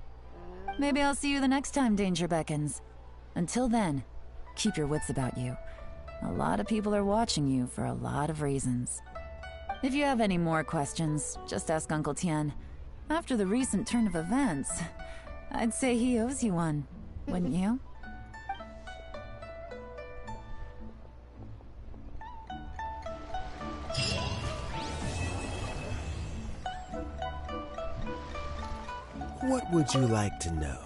S2: Maybe I'll see you the next time danger beckons. Until then, keep your wits about you. A lot of people are watching you for a lot of reasons. If you have any more questions, just ask Uncle Tien. After the recent turn of events, I'd say he owes you one, wouldn't you?
S12: What would you like to know?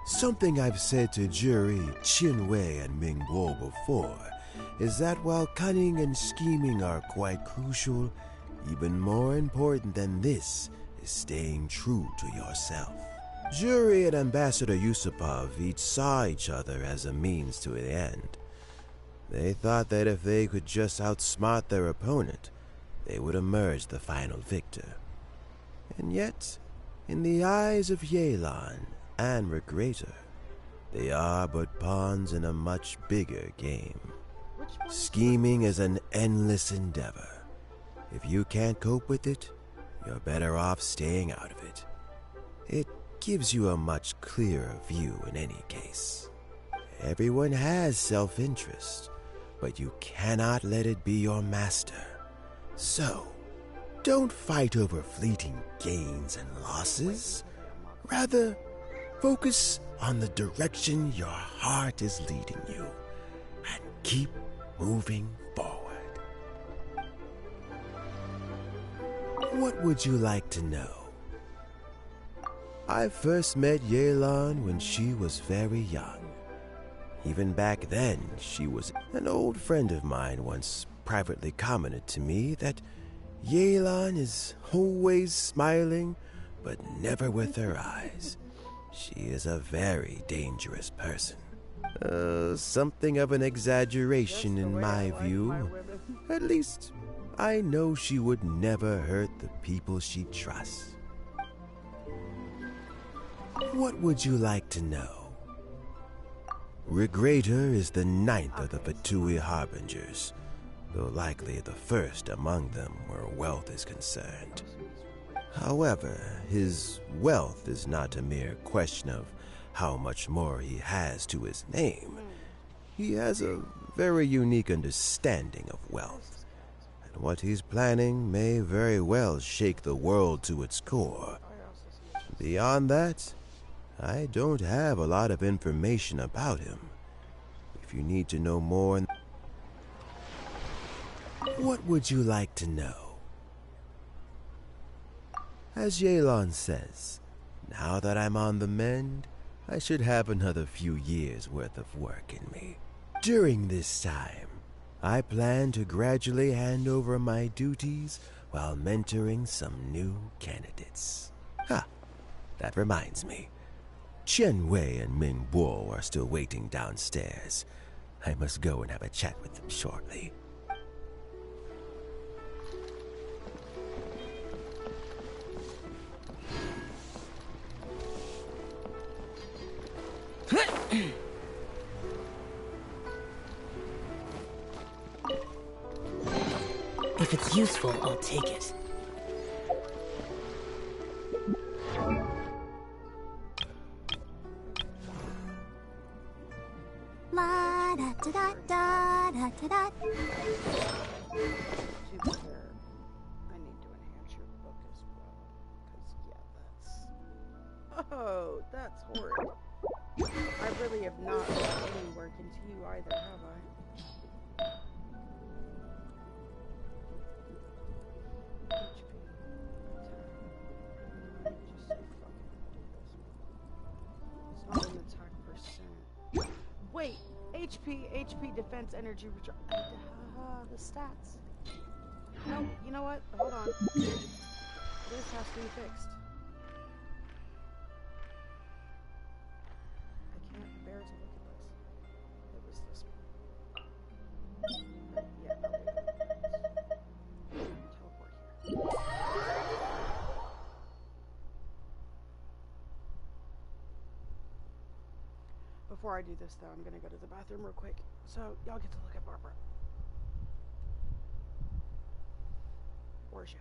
S12: Something I've said to Jury, Qinwei, and Mingguo before is that while cunning and scheming are quite crucial, even more important than this is staying true to yourself. Jury and Ambassador Yusupov each saw each other as a means to an end. They thought that if they could just outsmart their opponent, they would emerge the final victor. And yet, in the eyes of Yelan and Regrator, they are but pawns in a much bigger game. Scheming is an endless endeavor. If you can't cope with it, you're better off staying out of it. It gives you a much clearer view in any case. Everyone has self-interest, but you cannot let it be your master. So, don't fight over fleeting gains and losses. Rather, focus on the direction your heart is leading you, and keep moving forward. What would you like to know? I first met Yelan when she was very young. Even back then, she was an old friend of mine once privately commented to me that Yelan is always smiling, but never with her eyes. She is a very dangerous person. Something of an exaggeration in my view. At least, I know she would never hurt the people she trusts. What would you like to know? Regrator is the 9th of the Fatui Harbingers, though likely the first among them where wealth is concerned. However, his wealth is not a mere question of how much more he has to his name. He has a very unique understanding of wealth, and what he's planning may very well shake the world to its core. Beyond that, I don't have a lot of information about him. If you need to know more, what would you like to know? As Yelan says, now that I'm on the mend, I should have another few years' worth of work in me. During this time, I plan to gradually hand over my duties while mentoring some new candidates. That reminds me. Chen Wei and Ming Bo are still waiting downstairs. I must go and have a chat with them shortly.
S1: If it's useful, I'll take it.
S15: La da da da da da da da.
S9: To be fair, I need to enhance your book as well. Because, yeah, that's horrid. I really have not put any work into you either, have I? It's not an attack percent. Wait! HP, defense, energy, the stats. No, you know what? Hold on. This has to be fixed. I can't bear to look at this. It was this one. Yeah, I'll teleport here. Before I do this, though, I'm gonna go to the bathroom real quick, so y'all get to look at Barbara. Or Xiao.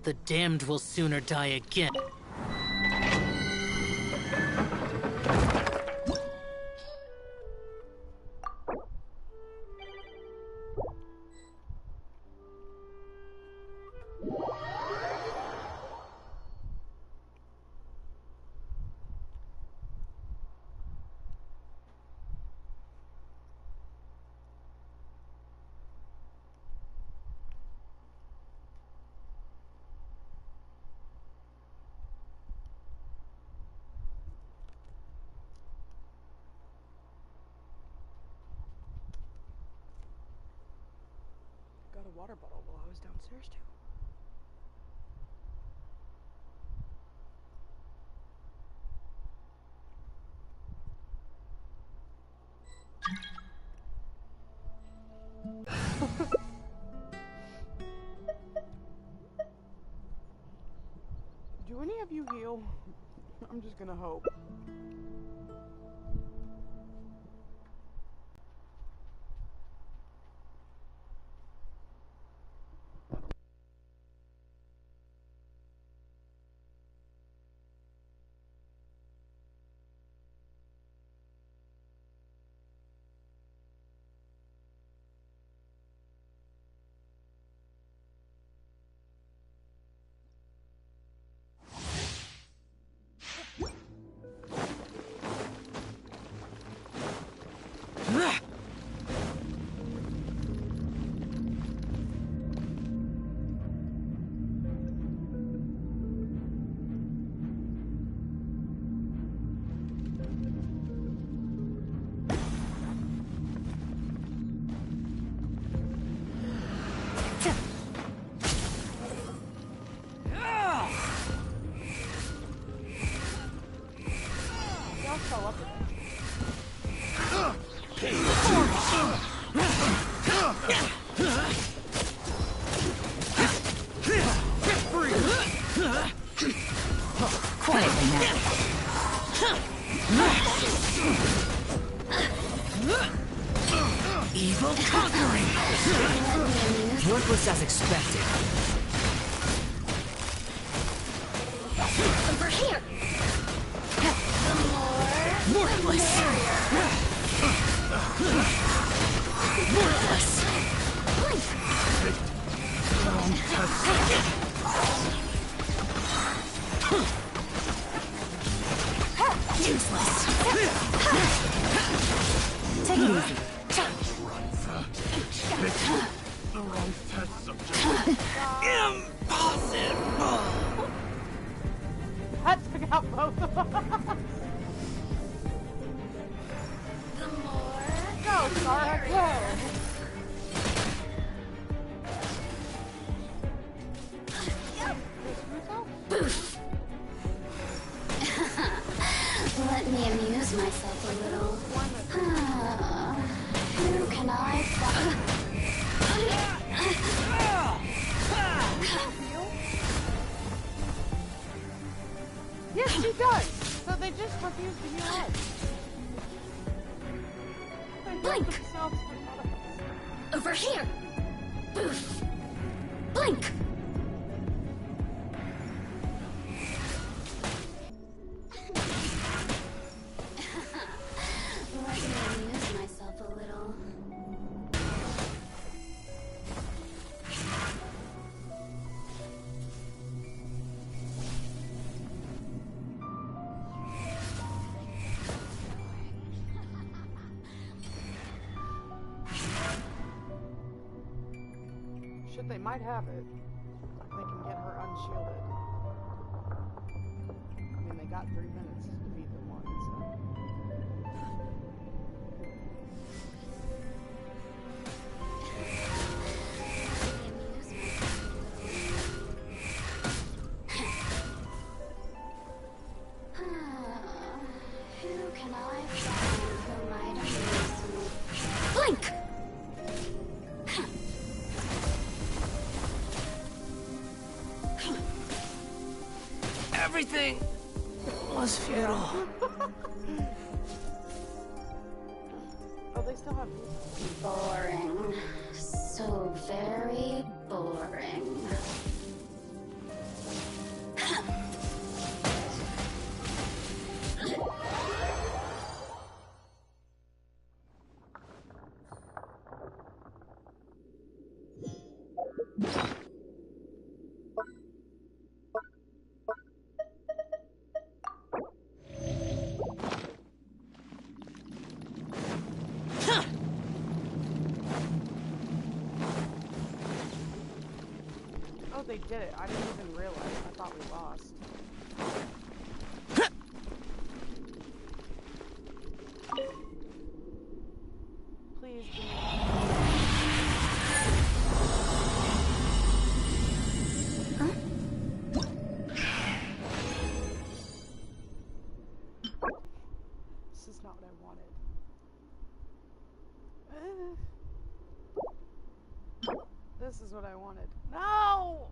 S1: The damned will sooner die again.
S9: Got a water bottle while I was downstairs too. Do any of you heal? I'm just gonna hope.
S2: Quietly now.
S10: Evil conquering!
S16: Worthless as expected.
S15: Over here!
S10: Worthless! Worthless!
S2: Useless. Take it easy.
S10: Impossible!
S9: That took out both of us. Go, Sarah, go!
S15: Boof! Let me amuse myself a little. Who can I find?
S9: Yes, she does! So they just refuse to heal us. They
S15: Blink!
S9: themselves for us.
S15: Over here! Boof! Blink! Let me amuse myself a little.
S9: Shit, they might have it. They can get her unshielded. I mean, they got 3 minutes to beat the one, so.
S15: Who can I find who might amuse me? Blink!
S10: Everything was futile.
S9: Oh, they still have.
S15: Boring. So very boring.
S9: Oh, they did it. I didn't even realize. I thought we lost. Please give me... This is not what I wanted. This is what I wanted. No!